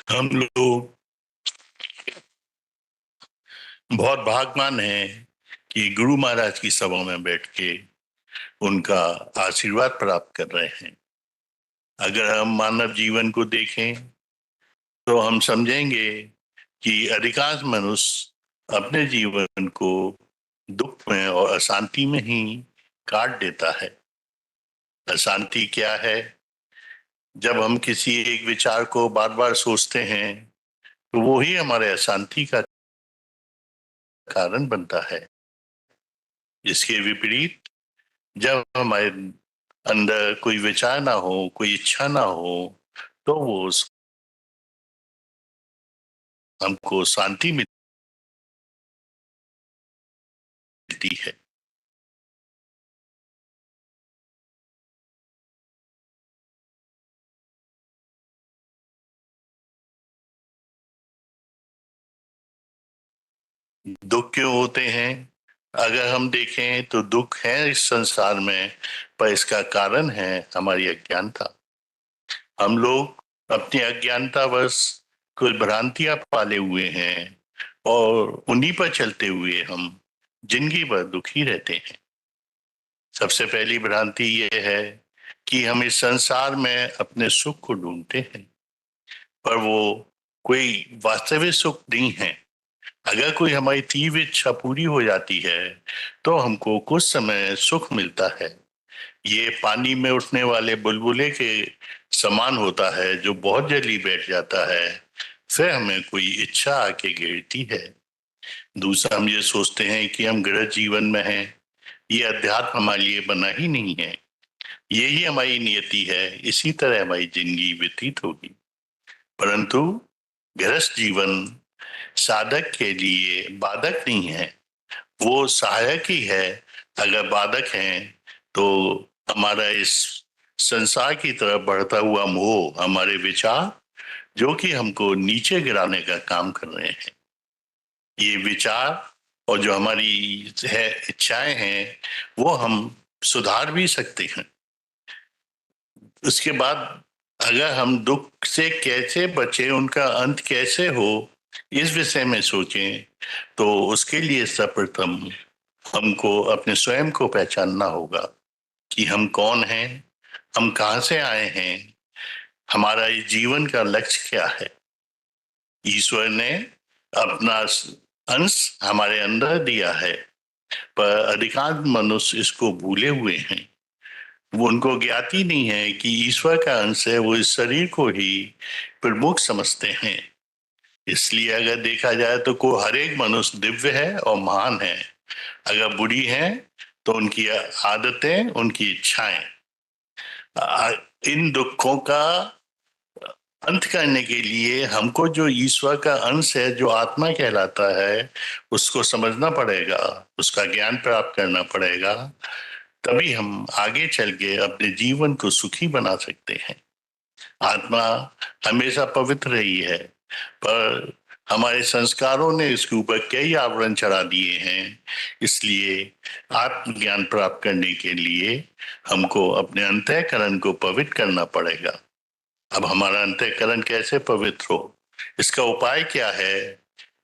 हम लोग बहुत भाग्यवान हैं कि गुरु महाराज की सभा में बैठ के उनका आशीर्वाद प्राप्त कर रहे हैं। अगर हम मानव जीवन को देखें तो हम समझेंगे कि अधिकांश मनुष्य अपने जीवन को दुख में और अशांति में ही काट देता है। अशांति क्या है? जब हम किसी एक विचार को बार बार सोचते हैं तो वो ही हमारे अशांति का कारण बनता है। इसके विपरीत जब हमारे अंदर कोई विचार ना हो, कोई इच्छा ना हो, तो हमको शांति मिलती है। दुख क्यों होते हैं? अगर हम देखें तो दुख है इस संसार में, पर इसका कारण है हमारी अज्ञानता। हम लोग अपनी अज्ञानतावश कुछ भ्रांतियां पाले हुए हैं और उन्हीं पर चलते हुए हम जिंदगी भर दुखी रहते हैं। सबसे पहली भ्रांति यह है कि हम इस संसार में अपने सुख को ढूंढते हैं, पर वो कोई वास्तविक सुख नहीं है। अगर कोई हमारी तीव्र इच्छा पूरी हो जाती है तो हमको कुछ समय सुख मिलता है। ये पानी में उठने वाले बुलबुले के समान होता है जो बहुत जल्दी बैठ जाता है, फिर हमें कोई इच्छा आके घेरती है। दूसरा, हम ये सोचते हैं कि हम गृह जीवन में हैं, ये अध्यात्म हमारे लिए बना ही नहीं है, यही हमारी नियति है, इसी तरह हमारी जिंदगी व्यतीत होगी। परंतु गृहस्थ जीवन साधक के लिए बाधक नहीं है, वो सहायक ही है। अगर बाधक है तो हमारा इस संसार की तरफ बढ़ता हुआ मोह, हमारे विचार जो कि हमको नीचे गिराने का काम कर रहे हैं, ये विचार और जो हमारी है इच्छाएं हैं, वो हम सुधार भी सकते हैं। उसके बाद अगर हम दुख से कैसे बचे, उनका अंत कैसे हो, इस विषय में सोचें तो उसके लिए सर्वप्रथम हमको अपने स्वयं को पहचानना होगा कि हम कौन हैं, हम कहाँ से आए हैं, हमारा इस जीवन का लक्ष्य क्या है। ईश्वर ने अपना अंश हमारे अंदर दिया है, पर अधिकांश मनुष्य इसको भूले हुए हैं। वो उनको ज्ञात ही नहीं है कि ईश्वर का अंश है, वो इस शरीर को ही प्रमुख समझते हैं। इसलिए अगर देखा जाए तो को हर एक मनुष्य दिव्य है और महान है। अगर बुरी है तो उनकी आदतें, उनकी इच्छाएं, इन दुखों का अंत करने के लिए हमको जो ईश्वर का अंश है, जो आत्मा कहलाता है, उसको समझना पड़ेगा, उसका ज्ञान प्राप्त करना पड़ेगा। तभी हम आगे चल के अपने जीवन को सुखी बना सकते हैं। आत्मा हमेशा पवित्र रही है, पर हमारे संस्कारों ने इसके ऊपर कई आवरण चढ़ा दिए हैं। इसलिए आत्मज्ञान प्राप्त करने के लिए हमको अपने अंतःकरण को पवित्र करना पड़ेगा। अब हमारा अंतःकरण कैसे पवित्र हो, इसका उपाय क्या है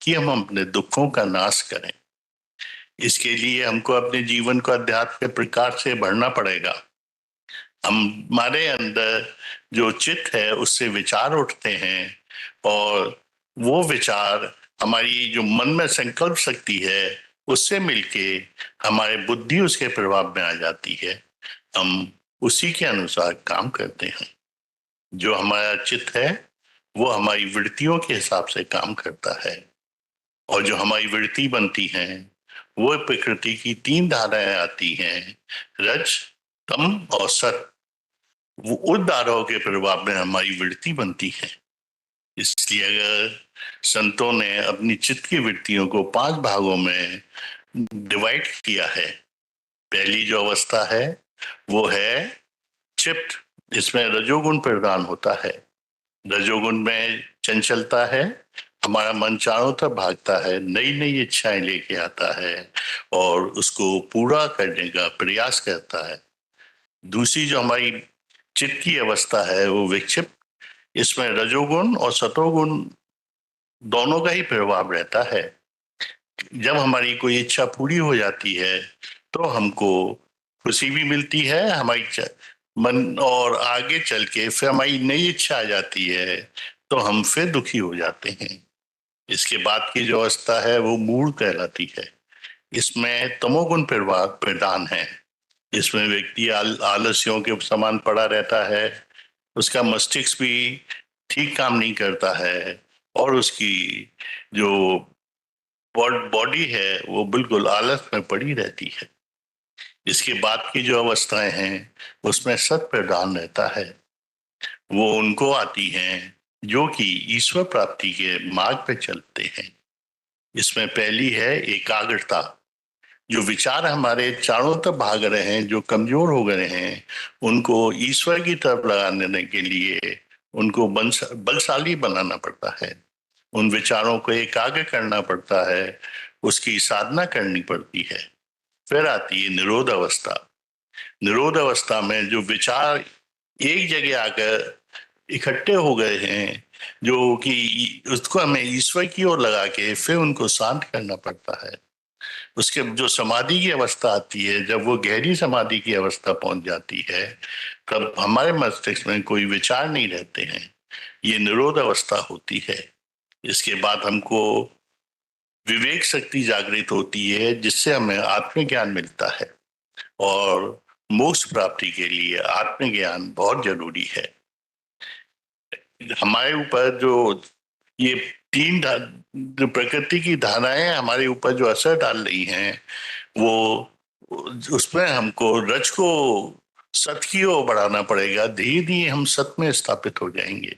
कि हम अपने दुखों का नाश करें। इसके लिए हमको अपने जीवन को अध्यात्म के प्रकाश से भरना पड़ेगा। हमारे अंदर जो चित्त है उससे विचार उठते हैं, और वो विचार हमारी जो मन में संकल्प शक्ति है उससे मिलके हमारे बुद्धि उसके प्रभाव में आ जाती है। हम उसी के अनुसार काम करते हैं। जो हमारा चित्त है वो हमारी वृत्तियों के हिसाब से काम करता है, और जो हमारी वृत्ति बनती है वो प्रकृति की तीन धाराएं आती हैं, रज, तम और सत। वो उन धाराओं के प्रभाव में हमारी वृत्ति बनती है। इसलिए अगर संतों ने अपनी चित्त की वृत्तियों को 5 भागों में डिवाइड किया है। पहली जो अवस्था है वो है चित्त, इसमें रजोगुण प्रधान होता है। रजोगुण में चंचलता है, हमारा मन चारों तरफ भागता है, नई नई इच्छाएं लेके आता है और उसको पूरा करने का प्रयास करता है। दूसरी जो हमारी चित्त की अवस्था है वो विक्षिप्त इसमें रजोगुण और सतोगुण दोनों का ही प्रभाव रहता है। जब हमारी कोई इच्छा पूरी हो जाती है तो हमको खुशी भी मिलती है, हमारी मन, और आगे चल के फिर हमारी नई इच्छा आ जाती है तो हम फिर दुखी हो जाते हैं। इसके बाद की जो अवस्था है वो मूढ़ कहलाती है। इसमें तमोगुण प्रभाव प्रधान है। इसमें व्यक्ति आलस्यों के समान पड़ा रहता है, उसका मस्तिष्क भी ठीक काम नहीं करता है, और उसकी जो बॉडी है वो बिल्कुल आलस में पड़ी रहती है। इसके बाद की जो अवस्थाएं हैं उसमें सत प्रधान रहता है। वो उनको आती हैं जो कि ईश्वर प्राप्ति के मार्ग पे चलते हैं। इसमें पहली है एकाग्रता। जो विचार हमारे चारों तरफ भाग रहे हैं, जो कमजोर हो गए हैं, उनको ईश्वर की तरफ लगाने के लिए उनको बलशाली बनाना पड़ता है। उन विचारों को एकाग्र करना पड़ता है, उसकी साधना करनी पड़ती है। फिर आती है निरोध अवस्था। निरोध अवस्था में जो विचार एक जगह आकर इकट्ठे हो गए हैं, जो कि उसको हमें ईश्वर की ओर लगा के फिर उनको शांत करना पड़ता है। उसके जो समाधि की अवस्था आती है, जब वो गहरी समाधि की अवस्था पहुंच जाती है, तब हमारे मस्तिष्क में कोई विचार नहीं रहते हैं। ये निरोध अवस्था होती है। इसके बाद हमको विवेक शक्ति जागृत होती है, जिससे हमें आत्मज्ञान मिलता है। और मोक्ष प्राप्ति के लिए आत्मज्ञान बहुत जरूरी है। हमारे ऊपर जो ये जो प्रकृति की धाराएं हमारे ऊपर जो असर डाल रही हैं, वो उसमें हमको रज को सत की ओर बढ़ाना पड़ेगा। धीरे धीरे हम सत में स्थापित हो जाएंगे,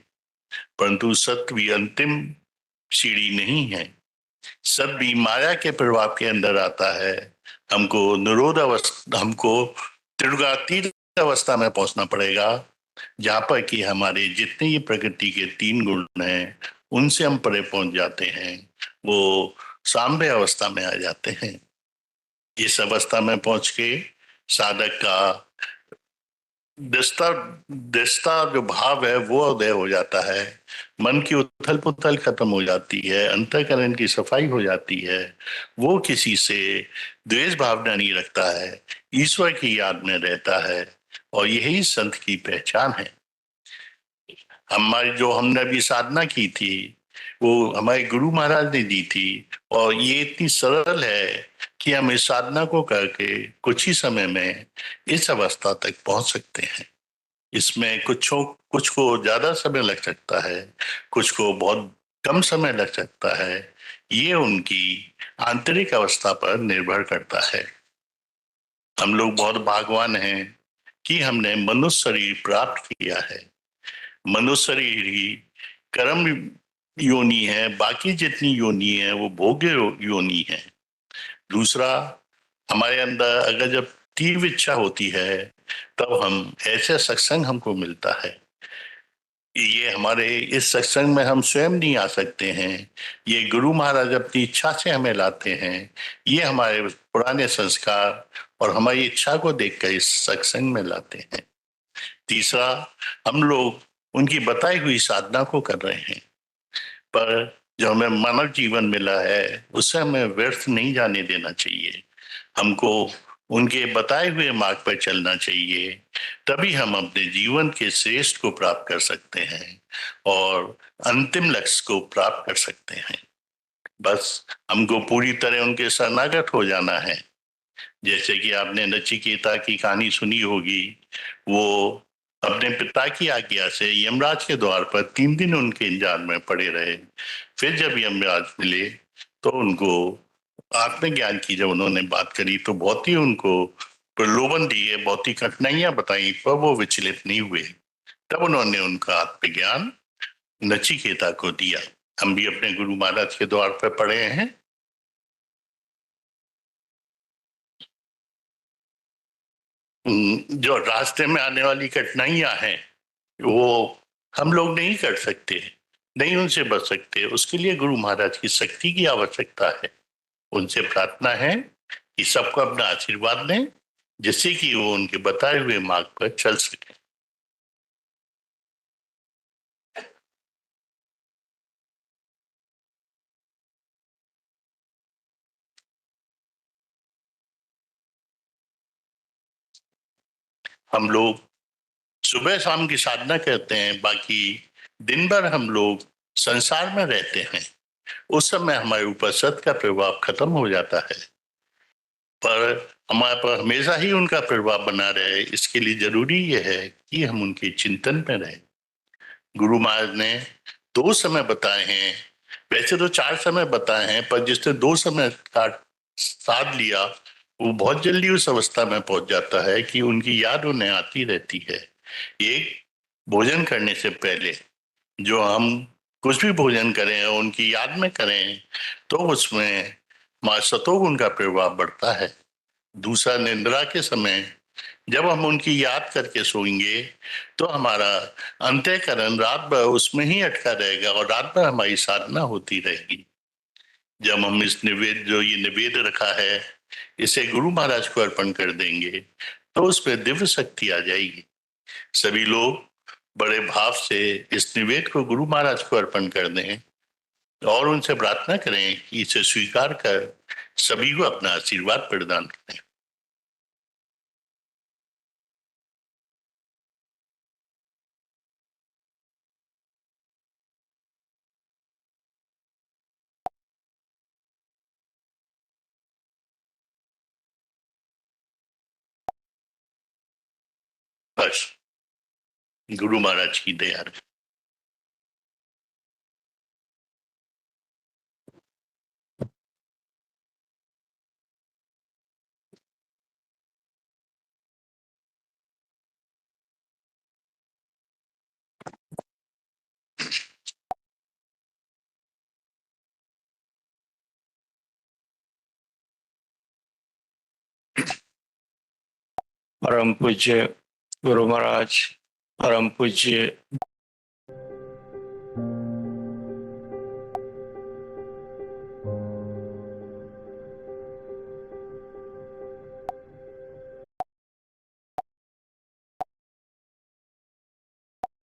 परंतु सत भी अंतिम सीढ़ी नहीं है। सत भी माया के प्रभाव के अंदर आता है। हमको निरोध अवस्था, हमको त्रिगुणातीत अवस्था में पहुंचना पड़ेगा, जहां पर कि हमारे जितने ये प्रकृति के तीन गुण हैं उनसे हम परे पहुंच जाते हैं। वो साम्य अवस्था में आ जाते हैं। इस अवस्था में पहुंच के साधक का दृष्टा दृष्टा जो भाव है वो उदय हो जाता है। मन की उथल पुथल खत्म हो जाती है, अंतःकरण की सफाई हो जाती है। वो किसी से द्वेष भावना नहीं रखता है, ईश्वर की याद में रहता है। और यही संत की पहचान है। हमारी जो हमने अभी साधना की थी वो हमारे गुरु महाराज ने दी थी, और ये इतनी सरल है कि हम इस साधना को करके कुछ ही समय में इस अवस्था तक पहुंच सकते हैं। इसमें कुछ को ज्यादा समय लग सकता है, कुछ को बहुत कम समय लग सकता है। ये उनकी आंतरिक अवस्था पर निर्भर करता है। हम लोग बहुत भाग्यवान हैं कि हमने मनुष्य शरीर प्राप्त किया है। मनुष्य शरीर ही कर्म योनि है, बाकी जितनी योनि है वो भोग्य योनि है। दूसरा, हमारे अंदर अगर जब तीव्र इच्छा होती है तब हम ऐसे सत्संग हमको मिलता है। ये हमारे इस सत्संग में हम स्वयं नहीं आ सकते हैं, ये गुरु महाराज अपनी इच्छा से हमें लाते हैं। ये हमारे पुराने संस्कार और हमारी इच्छा को देखकर इस सत्संग में लाते हैं। तीसरा, हम लोग उनकी बताई हुई साधना को कर रहे हैं, पर जो हमें मानव जीवन मिला है उसे हमें व्यर्थ नहीं जाने देना चाहिए। हमको उनके बताए हुए मार्ग पर चलना चाहिए, तभी हम अपने जीवन के श्रेष्ठ को प्राप्त कर सकते हैं और अंतिम लक्ष्य को प्राप्त कर सकते हैं। बस हमको पूरी तरह उनके शरणागत हो जाना है। जैसे कि आपने नचिकेता की कहानी सुनी होगी, वो अपने पिता की आज्ञा से यमराज के द्वार पर 3 दिन उनके इंतजार में पड़े रहे। फिर जब यमराज मिले तो उनको आत्मज्ञान की जब उन्होंने बात करी तो बहुत ही उनको प्रलोभन दिए, बहुत ही कठिनाइयां बताई, पर वो विचलित नहीं हुए। तब उन्होंने उनका आत्मज्ञान नचिकेता को दिया। हम भी अपने गुरु महाराज के द्वार पर पड़े हैं। जो रास्ते में आने वाली कठिनाइयां हैं वो हम लोग नहीं कर सकते, नहीं उनसे बच सकते। उसके लिए गुरु महाराज की शक्ति की आवश्यकता है। उनसे प्रार्थना है कि सबको अपना आशीर्वाद दें, जिससे कि वो उनके बताए हुए मार्ग पर चल सके। हम लोग सुबह शाम की साधना करते हैं, बाकी दिन भर हम लोग संसार में रहते हैं। उस समय हमारे ऊपर सत का प्रभाव खत्म हो जाता है, पर हमारे पर हमेशा ही उनका प्रभाव बना रहे, इसके लिए जरूरी यह है कि हम उनके चिंतन में रहें। गुरु महाराज ने 2 समय बताए हैं, वैसे तो 4 समय बताए हैं, पर जिसने 2 समय का साध लिया वो बहुत जल्दी उस अवस्था में पहुंच जाता है कि उनकी याद उन्हें आती रहती है। एक, भोजन करने से पहले जो हम कुछ भी भोजन करें और उनकी याद में करें तो उसमें मां सतोगुण का प्रभाव बढ़ता है। दूसरा, निद्रा के समय जब हम उनकी याद करके सोएंगे तो हमारा अंतःकरण रात भर उसमें ही अटका रहेगा और रात भर हमारी साधना होती रहेगी। जब हम इस निवेद, जो ये निवेद रखा है, इसे गुरु महाराज को अर्पण कर देंगे तो उसमें दिव्य शक्ति आ जाएगी। सभी लोग बड़े भाव से इस निवेद को गुरु महाराज को अर्पण कर दें और उनसे प्रार्थना करें कि इसे स्वीकार कर सभी को अपना आशीर्वाद प्रदान करें। बस गुरु महाराज की दया। परम पूज्य गुरु महाराज, परम पूज्य